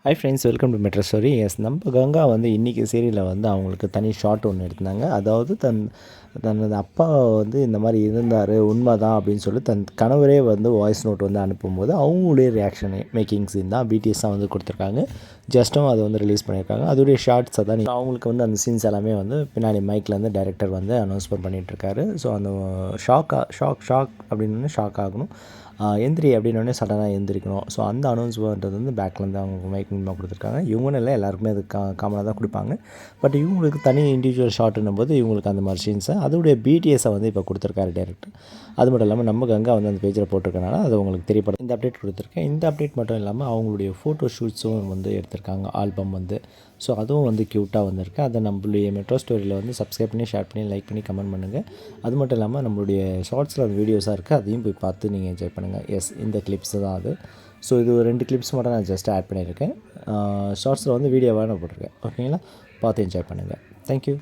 High friends, welcome to metro story. Yes, நம்ம கங்கா வந்து இன்றைக்கி சீரியலில் வந்து அவங்களுக்கு தனி ஷாட் ஒன்று எடுத்தாங்க. அதாவது தனது அப்பா வந்து இந்த மாதிரி இருந்தார், உண்மை தான் அப்படின்னு சொல்லி தன் கணவரே வந்து வாய்ஸ் நோட் வந்து அனுப்பும்போது அவங்களுடைய ரியாக்ஷன் மேக்கிங் சீன் தான் பிடிஎஸ் தான் வந்து கொடுத்துருக்காங்க. ஜஸ்ட்டும் அதை வந்து ரிலீஸ் பண்ணியிருக்காங்க. அதோடைய ஷார்ட்ஸை தான் அவங்களுக்கு வந்து அந்த சீன்ஸ் எல்லாமே வந்து பின்னாடி மைக்கில் வந்து டைரக்டர் வந்து அனௌன்ஸ்மெண்ட் பண்ணிகிட்ருக்காரு. ஸோ அந்த ஷாக் அப்படின்னு ஷாக் ஆகணும், எந்திரி அப்படின்னோடனே சடனாக எந்திரிக்கணும். ஸோ அந்த அனௌன்ஸ்மெண்ட் வந்து பேக்லேருந்து அவங்க மைக் மூலமாக கொடுத்துருக்காங்க. இவங்கன்னு இல்லை, எல்லாருக்குமே அது காமனாக தான் கொடுப்பாங்க. பட் இவங்களுக்கு தனி இண்டிவிஜுவல் ஷாட்டுன்னும் போது இவங்களுக்கு அந்த மாதிரி சீன்ஸை அதோடைய பிடிஎஸை வந்து இப்போ கொடுத்துருக்காரு டேரக்டர். அது மட்டும் இல்லாமல் நம்ம கங்கா வந்து அந்த பேஜில் போட்டிருக்கனால அது உங்களுக்கு தெரியப்படும். இந்த அப்டேட் கொடுத்துருக்கேன். இந்த அப்டேட் மட்டும் இல்லாமல் அவங்களுடைய ஃபோட்டோ ஷூட்ஸும் வந்து எடுத்திருக்காங்க, ஆல்பம் வந்து. ஸோ அதுவும் வந்து க்யூட்டாக வந்திருக்கு. அதை நம்மளுடைய மெட்ரோ ஸ்டோரியில் வந்து சப்ஸ்கிரைப் பண்ணி, ஷேர் பண்ணி, லைக் பண்ணி, கமெண்ட் பண்ணுங்கள். அது மட்டும் இல்லாமல் நம்மளுடைய ஷார்ட்ஸில் அந்த வீடியோஸாக இருக்குது, அதையும் போய் பார்த்து நீங்கள் என்ஜாய் பண்ணுங்கள். எஸ், இந்த கிளிப்ஸ் தான் அது. ஸோ இது 2 கிளிப்ஸ் மட்டும் நான் ஜஸ்ட் ஆட் பண்ணியிருக்கேன். ஷார்ட்ஸில் வந்து வீடியோவாக நான் போட்டிருக்கேன். ஓகேங்களா, பார்த்து என்ஜாய் பண்ணுங்கள். தேங்க்யூ.